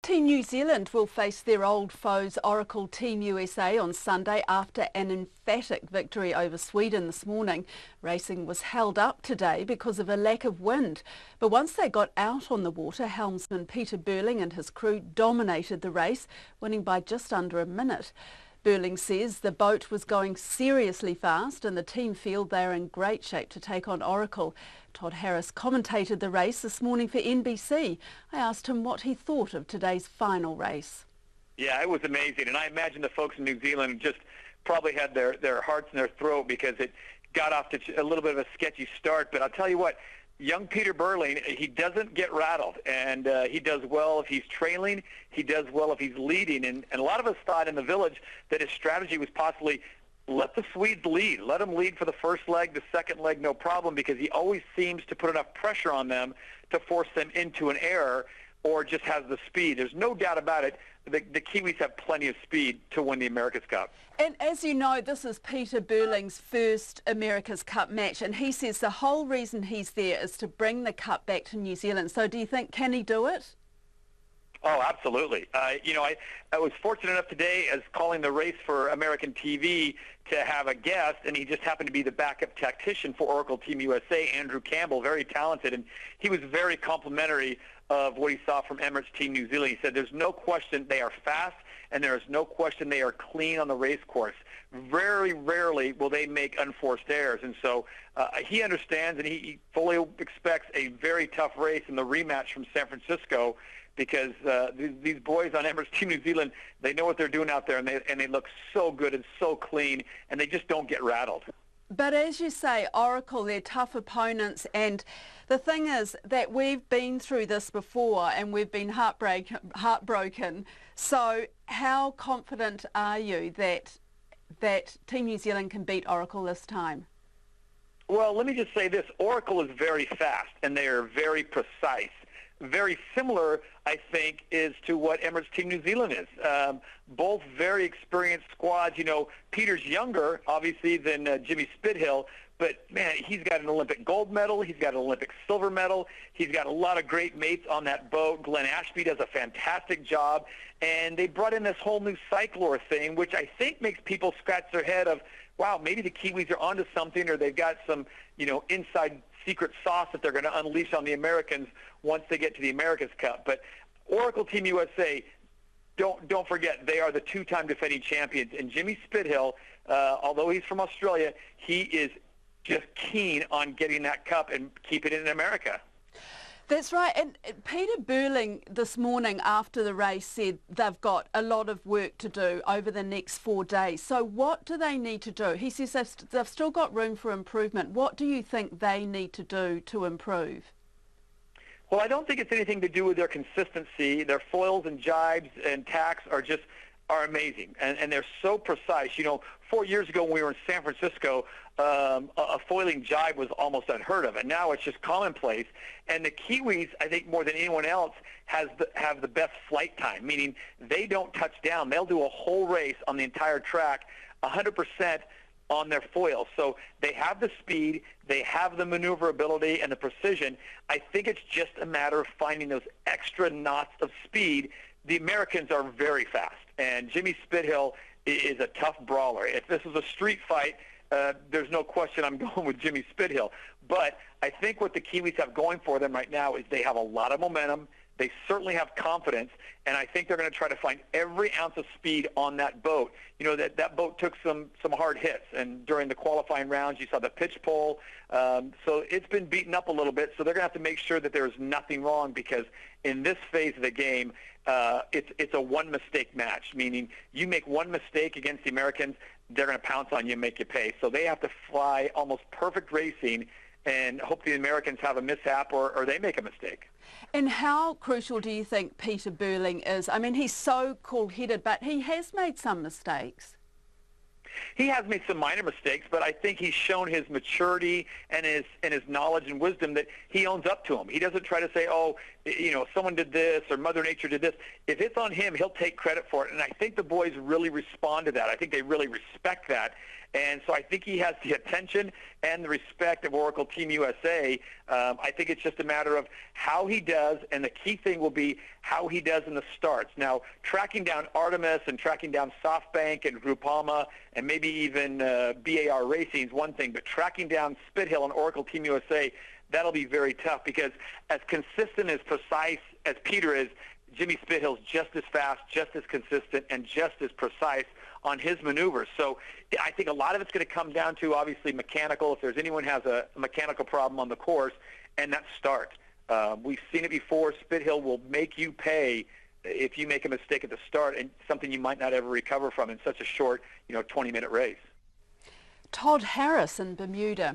Team New Zealand will face their old foes Oracle Team USA on Sunday after an emphatic victory over Sweden this morning. Racing was held up today because of a lack of wind, but once they got out on the water, helmsman Peter Burling and his crew dominated the race, winning by just under a minute. Burling says the boat was going seriously fast and the team feel they're in great shape to take on Oracle. Todd Harris commentated the race this morning for NBC. I asked him what he thought of today's final race. Yeah, it was amazing, and I imagine the folks in New Zealand just probably had their hearts in their throat because it got off to a little bit of a sketchy start. But I'll tell you what, young Peter Burling, he doesn't get rattled, and he does well if he's trailing. He does well if he's leading, and a lot of us thought in the village that his strategy was possibly let the Swedes lead. Let them lead for the first leg, the second leg, no problem, because he always seems to put enough pressure on them to force them into an error or just has the speed. There's no doubt about it. The Kiwis have plenty of speed to win the America's Cup. And as you know, this is Peter Burling's first America's Cup match, and he says the whole reason he's there is to bring the cup back to New Zealand. So do you think, can he do it? Oh, absolutely. I was fortunate enough today as calling the race for American TV to have a guest, and he just happened to be the backup tactician for Oracle Team USA, Andrew Campbell, very talented, and he was very complimentary of what he saw from Emirates Team New Zealand. He said there's no question they are fast, and there is no question they are clean on the race course. Very rarely will they make unforced errors, and so he understands and he fully expects a very tough race in the rematch from San Francisco, because these boys on Emirates Team New Zealand, they know what they're doing out there, and they look so good and so clean, and they just don't get rattled. But as you say, Oracle, they're tough opponents, and the thing is that we've been through this before and we've been heartbroken. So how confident are you that Team New Zealand can beat Oracle this time? Well, let me just say this. Oracle is very fast, and they are very precise. Very similar, I think, is to what Emirates Team New Zealand is. Both very experienced squads. You know, Peter's younger, obviously, than Jimmy Spithill, but, man, he's got an Olympic gold medal. He's got an Olympic silver medal. He's got a lot of great mates on that boat. Glenn Ashby does a fantastic job. And they brought in this whole new cyclor thing, which I think makes people scratch their head of, wow, maybe the Kiwis are onto something, or they've got some, inside secret sauce that they're going to unleash on the Americans once they get to the America's Cup. But Oracle Team USA, don't forget, they are the two-time defending champions. And Jimmy Spithill, although he's from Australia, he is just keen on getting that cup and keeping it in America. That's right. And Peter Burling this morning after the race said they've got a lot of work to do over the next 4 days. So what do they need to do? He says they've still got room for improvement. What do you think they need to do to improve? Well, I don't think it's anything to do with their consistency. Their foils and jibes and tacks are amazing, and they're so precise. 4 years ago when we were in San Francisco, a foiling jibe was almost unheard of, and now it's just commonplace. And the Kiwis, I think more than anyone else, have the best flight time, meaning they don't touch down. They'll do a whole race on the entire track, 100% on their foils. So they have the speed, they have the maneuverability and the precision. I think it's just a matter of finding those extra knots of speed. The Americans are very fast, and Jimmy Spithill is a tough brawler. If this was a street fight, there's no question I'm going with Jimmy Spithill. But I think what the Kiwis have going for them right now is they have a lot of momentum. They certainly have confidence, and I think they're going to try to find every ounce of speed on that boat. That boat took some hard hits, and during the qualifying rounds, you saw the pitch pole. So it's been beaten up a little bit, so they're going to have to make sure that there's nothing wrong, because in this phase of the game, it's a one-mistake match, meaning you make one mistake against the Americans, they're going to pounce on you and make you pay. So they have to fly almost perfect racing and hope the Americans have a mishap or they make a mistake. And how crucial do you think Peter Burling is? I mean, he's so cool-headed, but he has made some mistakes. He has made some minor mistakes, but I think he's shown his maturity and his knowledge and wisdom that he owns up to them. He doesn't try to say, oh, someone did this or Mother Nature did this. If it's on him, he'll take credit for it. And I think the boys really respond to that. I think they really respect that. And so I think he has the attention and the respect of Oracle Team USA. I think it's just a matter of how he does, and the key thing will be how he does in the starts. Now, tracking down Artemis and tracking down SoftBank and Groupama and maybe even BAR Racing is one thing, but tracking down Spithill and Oracle Team USA, that'll be very tough, because as consistent, as precise as Peter is, Jimmy Spithill's just as fast, just as consistent, and just as precise on his maneuvers. So I think a lot of it's going to come down to, obviously, mechanical, if there's anyone has a mechanical problem on the course, and that start. We've seen it before. Spithill will make you pay if you make a mistake at the start, and something you might not ever recover from in such a short, 20-minute race. Todd Harris in Bermuda.